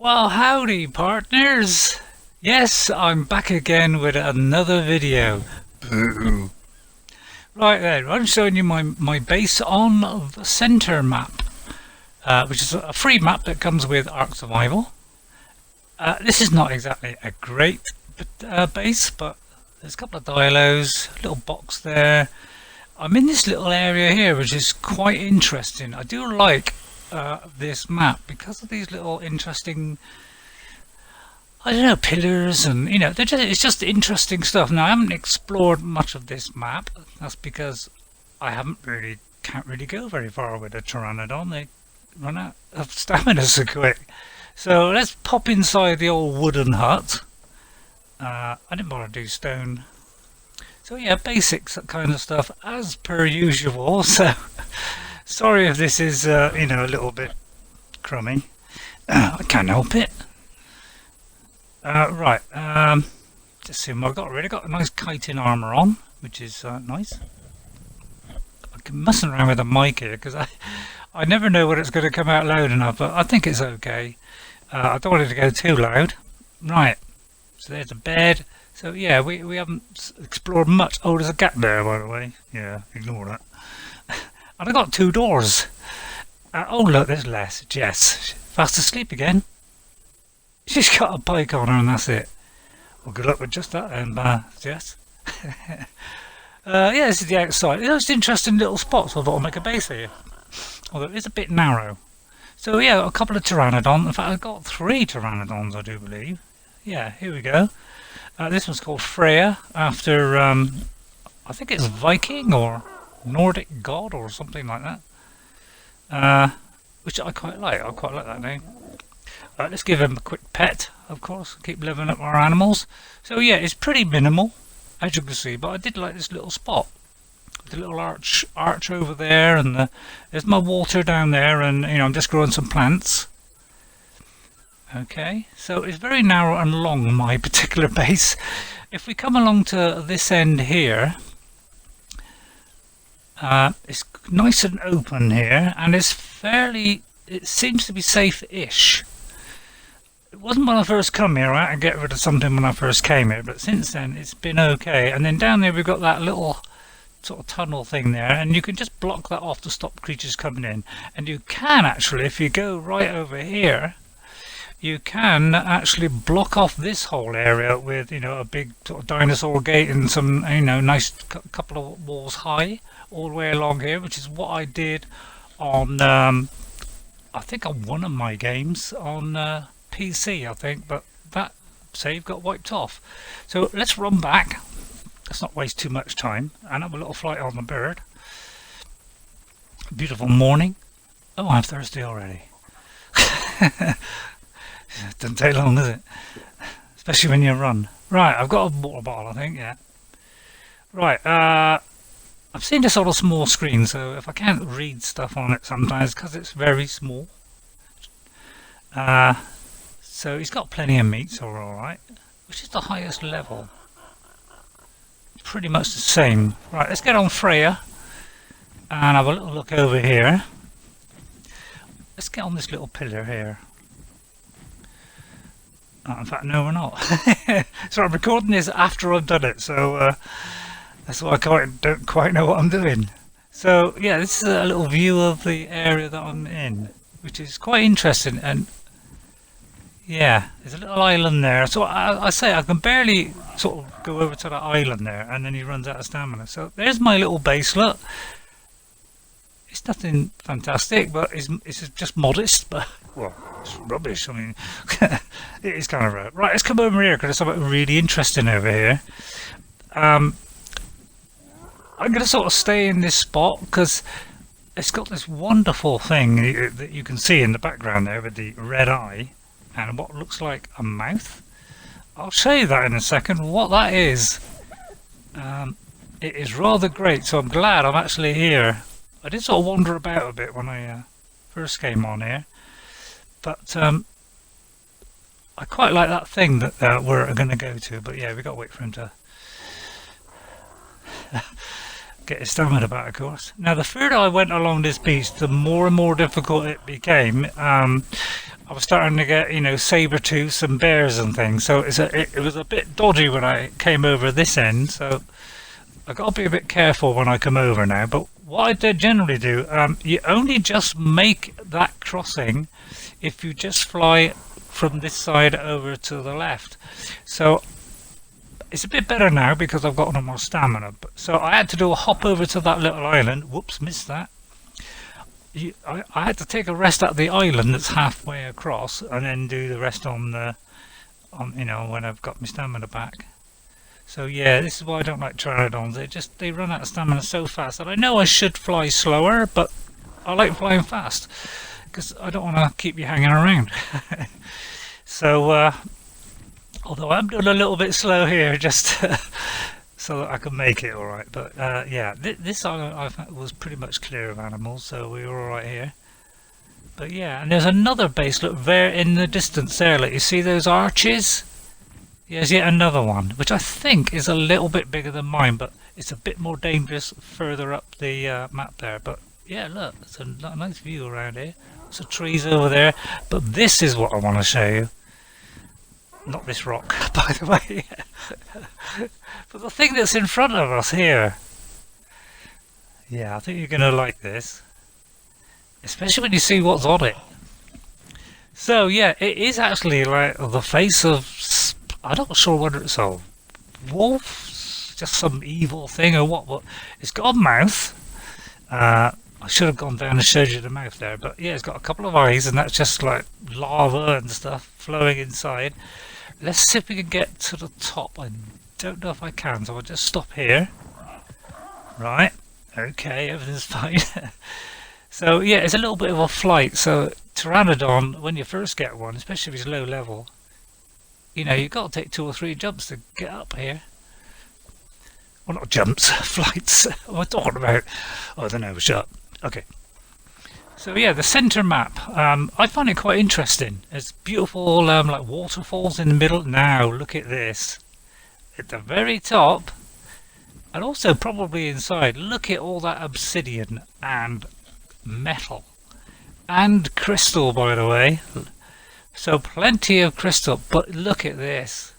Well, howdy, partners. Yes, I'm back again with another video. Boo. Right then, I'm showing you my base on the center map, which is a free map that comes with Ark Survival. This is not exactly a great base, but there's a couple of dialos, a little box there. I'm in this little area here, which is quite interesting. I do like this map because of these little interesting, I don't know, pillars, and it's just interesting stuff. Now I haven't explored much of this map. That's because I can't really go very far with a pteranodon. They run out of stamina so quick. So let's pop inside the old wooden hut. I didn't bother to do stone. So yeah, basics, that kind of stuff as per usual. So sorry if this is a little bit crummy. I can't help it. Right, just see, I've already got a nice kiting armor on, which is nice. I'm messing around with the mic here because I never know when it's going to come out loud enough, but I think it's okay. I don't want it to go too loud. Right, so there's a bed. So yeah, we haven't explored much. Oh, there's a gap there, by the way. Yeah, ignore that. And I got two doors. Oh look, there's Jess. Fast asleep again. She's got a bike on her and that's it. Well, good luck with just that then, Jess. Yeah, this is the outside. It's interesting little spots. I thought I'd make a base here. Although it's a bit narrow. So yeah, a couple of pteranodons. In fact, I've got 3 pteranodons, I do believe. Yeah, here we go. This one's called Freya, after, I think it's Viking or Nordic god or something like that. Which I quite like. I quite like that name. Let's give him a quick pet, of course. Keep living up our animals. So yeah, it's pretty minimal, as you can see, but I did like this little spot. The little arch over there, and there's my water down there, and I'm just growing some plants. Okay, so it's very narrow and long, my particular base. If we come along to this end here, it's nice and open here, and it seems to be safe-ish. It wasn't when I first come here. I had to get rid of something when I first came here, but since then it's been okay. And then down there we've got that little sort of tunnel thing there, and you can just block that off to stop creatures coming in. And you can actually, if you go right over here, you can actually block off this whole area with a big sort of dinosaur gate and some nice couple of walls high all the way along here, which is what I did on I think on one of my games on PC, I think, but that save got wiped off. So let's run back. Let's not waste too much time and have a little flight on the bird. Beautiful morning. Oh, I'm thirsty already. Doesn't take long, does it? Especially when you run. Right, I've got a water bottle, I think, yeah. Right, I've seen this on a small screen, so if I can't read stuff on it sometimes, because it's very small. So he's got plenty of meat, so we're alright. Which is the highest level? Pretty much the same. Right, let's get on Freya and have a little look over here. Let's get on this little pillar here. In fact, no, we're not. So I'm recording this after I've done it, so that's why I don't quite know what I'm doing. So yeah, this is a little view of the area that I'm in, which is quite interesting. And yeah, there's a little island there. So I say I can barely sort of go over to that island there, and then he runs out of stamina. So there's my little base. Look, it's nothing fantastic, but it's just modest. But well, it's rubbish. I mean, it is kind of right. Let's come over here because there's something really interesting over here. I'm going to sort of stay in this spot because it's got this wonderful thing that you can see in the background there with the red eye and what looks like a mouth. I'll show you that in a second, what that is. It is rather great, so I'm glad I'm actually here. I did sort of wander about a bit when I first came on here, but I quite like that thing that we're going to go to, but yeah, we've got to wait for him to get his stamina back, of course. Now, the further I went along this beach, the more and more difficult it became. I was starting to get, you know, saber-tooths and bears and things, so it was a bit dodgy when I came over this end, so I got to be a bit careful when I come over now. But what I did generally do, you only just make that crossing if you just fly from this side over to the left. So it's a bit better now because I've got no more stamina. So I had to do a hop over to that little island. Whoops, missed that. I had to take a rest at the island that's halfway across, and then do the rest on you know, when I've got my stamina back. So yeah, this is why I don't like pteranodons. They run out of stamina so fast. And I know I should fly slower, but I like flying fast because I don't want to keep you hanging around. So although I'm doing a little bit slow here, just so that I can make it all right. But yeah, this island was pretty much clear of animals, so we were all right here. But yeah, and there's another base. Look there in the distance there. Like, you see those arches? Yeah, there's yet another one, which I think is a little bit bigger than mine, but it's a bit more dangerous further up the map there. But yeah, look, it's a nice view around here. Some trees over there, but this is what I want to show you. Not this rock, by the way. But the thing that's in front of us here. Yeah, I think you're going to like this. Especially when you see what's on it. So yeah, it is actually like the face of... I'm not sure whether it's a wolf, just some evil thing or what, but it's got a mouth. I should have gone down and showed you the mouth there, but yeah, it's got a couple of eyes, and that's just like lava and stuff flowing inside. Let's see if we can get to the top. I don't know if I can, so I'll just stop here. Right, okay, everything's fine. So yeah, it's a little bit of a flight. So Pteranodon, when you first get one, especially if it's low level, you know, you've got to take 2 or 3 jumps to get up here. Well, not jumps, flights. What am I talking about? Oh, I don't know, shut up. Okay. So yeah, the centre map, I find it quite interesting. It's beautiful, like waterfalls in the middle. Now, look at this. At the very top, and also probably inside, look at all that obsidian and metal. And crystal, by the way. So plenty of crystal, but look at this.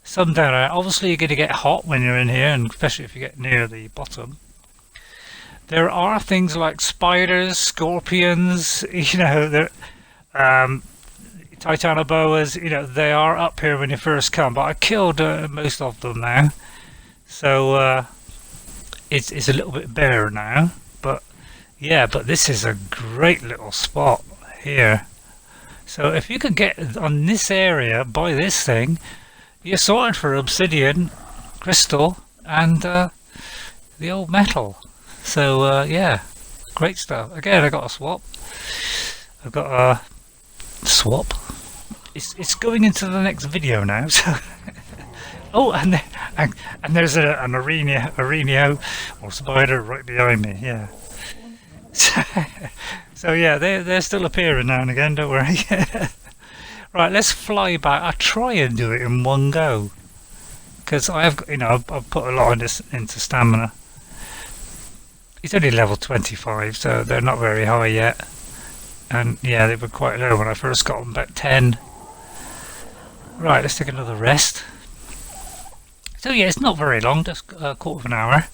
Some down there. Obviously you're going to get hot when you're in here, and especially if you get near the bottom. There are things like spiders, scorpions, you know, titanoboas, you know, they are up here when you first come, but I killed most of them now. So it's a little bit bare now, but yeah, but this is a great little spot here. So if you could get on this area by this thing, you're sorted for obsidian, crystal, and the old metal. So yeah, great stuff. Again, I got a swap. I've got a swap. It's going into the next video now. So oh, and there's an arenio or spider right behind me. Yeah. So yeah, they're still appearing now and again. Don't worry. Right, let's fly back. I'll try and do it in one go because I have, you know, I've put a lot of this into stamina. He's only level 25, so they're not very high yet. And yeah, they were quite low when I first got them, about 10. Right, let's take another rest. So yeah, it's not very long, just a quarter of an hour.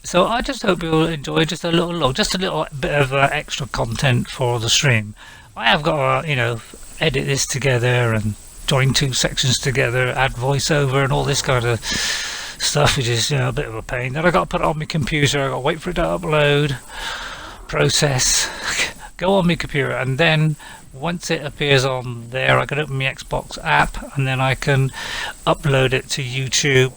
So I just hope you'll enjoy just a little bit of extra content for the stream. I have got to, you know, edit this together and join 2 sections together, add voiceover and all this kind of stuff, which is, you know, a bit of a pain. Then I got to put it on my computer. I got to wait for it to upload, process, go on my computer, and then once it appears on there, I can open my Xbox app, and then I can upload it to YouTube.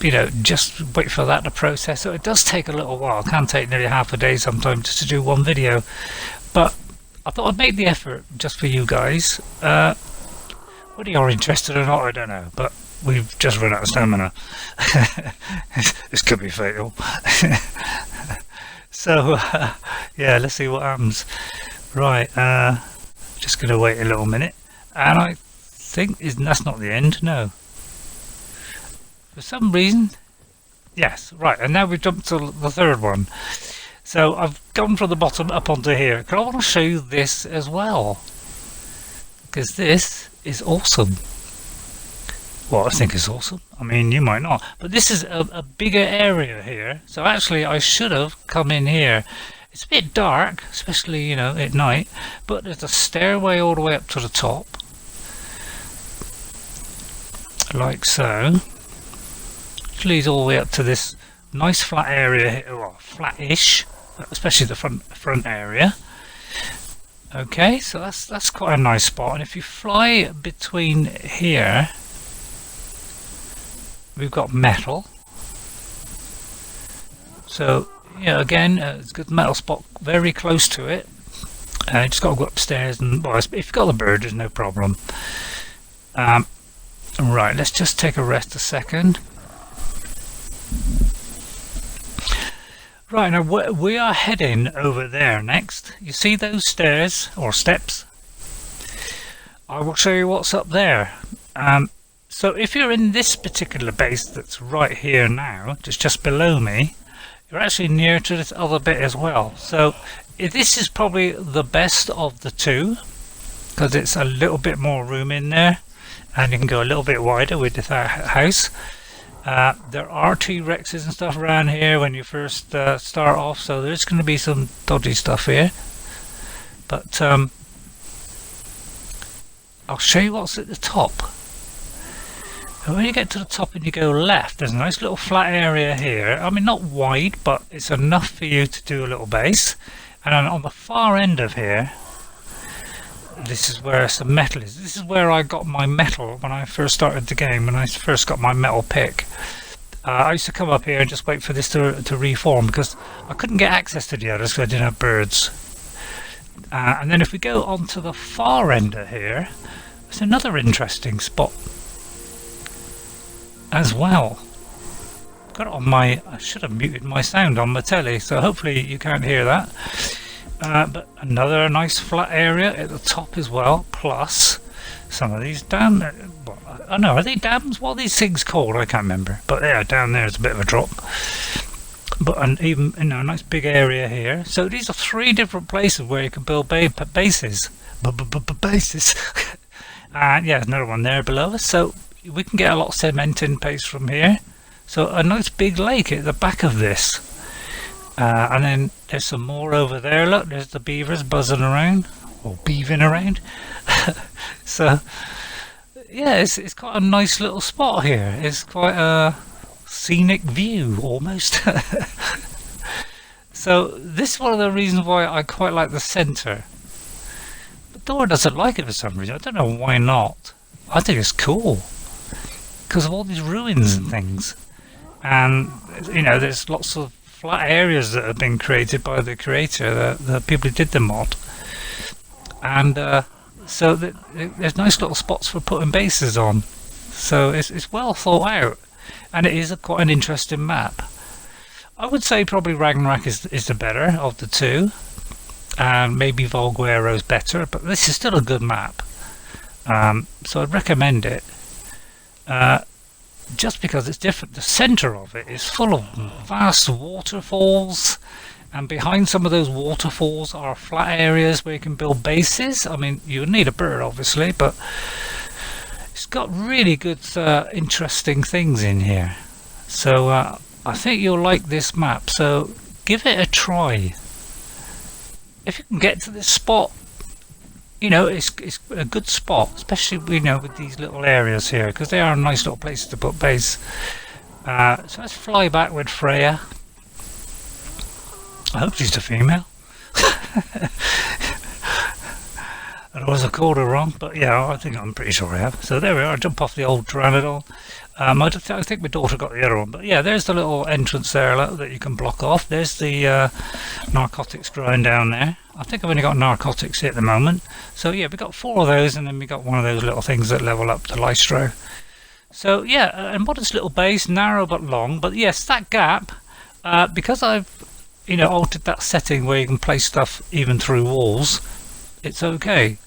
You know, just wait for that to process. So it does take a little while. It can take nearly half a day sometimes just to do one video. But I thought I'd make the effort just for you guys. Whether you're interested or not, I don't know. But we've just run out of stamina. This could be fatal. So yeah, let's see what happens. Right, just going to wait a little minute, and I think that's not the end. No, for some reason Yes, right. And now we've jumped to the third one. So I've gone from the bottom up onto here. Because I want to show you this as well. Because this is awesome. Well, I think it's awesome. I mean, you might not. But this is a bigger area here. So actually, I should have come in here. It's a bit dark, especially, you know, at night. But there's a stairway all the way up to the top. Like so. Which leads all the way up to this nice flat area here. Well, flat-ish. Especially the front area. Okay, so that's quite a nice spot. And if you fly between here... We've got metal, so yeah, again, it's a good metal spot very close to it. Just got to go upstairs, and well, if you've got the bird, there's no problem. Right, let's just take a rest a second. Right, now we are heading over there next. You see those stairs or steps? I will show you what's up there. So if you're in this particular base that's right here now, just below me, you're actually near to this other bit as well. So this is probably the best of the two, because it's a little bit more room in there, and you can go a little bit wider with this house. There are T-Rexes and stuff around here when you first start off, so there's going to be some dodgy stuff here. But I'll show you what's at the top. And when you get to the top and you go left, there's a nice little flat area here. I mean, not wide, but it's enough for you to do a little base. And on the far end of here, this is where some metal is. This is where I got my metal when I first started the game, when I first got my metal pick. I used to come up here and just wait for this to reform, because I couldn't get access to the others because I didn't have birds. And then if we go on to the far end of here, there's another interesting spot as well. Got it on my... I should have muted my sound on my telly, so hopefully you can't hear that. But another nice flat area at the top as well, plus some of these dams. I don't know, are they dams? What are these things called? I can't remember. But yeah, down there is a bit of a drop. But even, you know, a nice big area here. So these are 3 different places where you can build bases. Bases. And yeah, there's another one there below us. So we can get a lot of cement in place from here. So a nice big lake at the back of this. And then there's some more over there. Look, there's the beavers buzzing around, or beaving around. So yeah, it's quite a nice little spot here. It's quite a scenic view almost. So this is one of the reasons why I quite like the centre. But Dora doesn't like it for some reason. I don't know why not. I think it's cool because of all these ruins and things. And you know, there's lots of flat areas that have been created by the creator, the people who did the mod. And so there's nice little spots for putting bases on. So it's well thought out, and it is quite an interesting map. I would say probably Ragnarok is the better of the two, and maybe Volguero's better, but this is still a good map. So I'd recommend it. Just because it's different. The centre of it is full of vast waterfalls, and behind some of those waterfalls are flat areas where you can build bases. I mean, you need a bird obviously, but it's got really good interesting things in here. So I think you'll like this map, so give it a try. If you can get to this spot, you know, it's a good spot, especially, you know, with these little areas here, because they are nice little places to put base. So let's fly back with Freya. I hope she's a female. Otherwise I called her wrong, but yeah, I'm pretty sure I have. So there we are, jump off the old Pteranodon. I think my daughter got the other one, but yeah, there's the little entrance there, look, that you can block off. There's the narcotics growing down there. I think I've only got narcotics here at the moment. So yeah, we got 4 of those, and then we got one of those little things that level up to Lystro. So yeah, a modest little base, narrow but long. But yes, that gap, because I've, you know, altered that setting where you can place stuff even through walls, it's okay.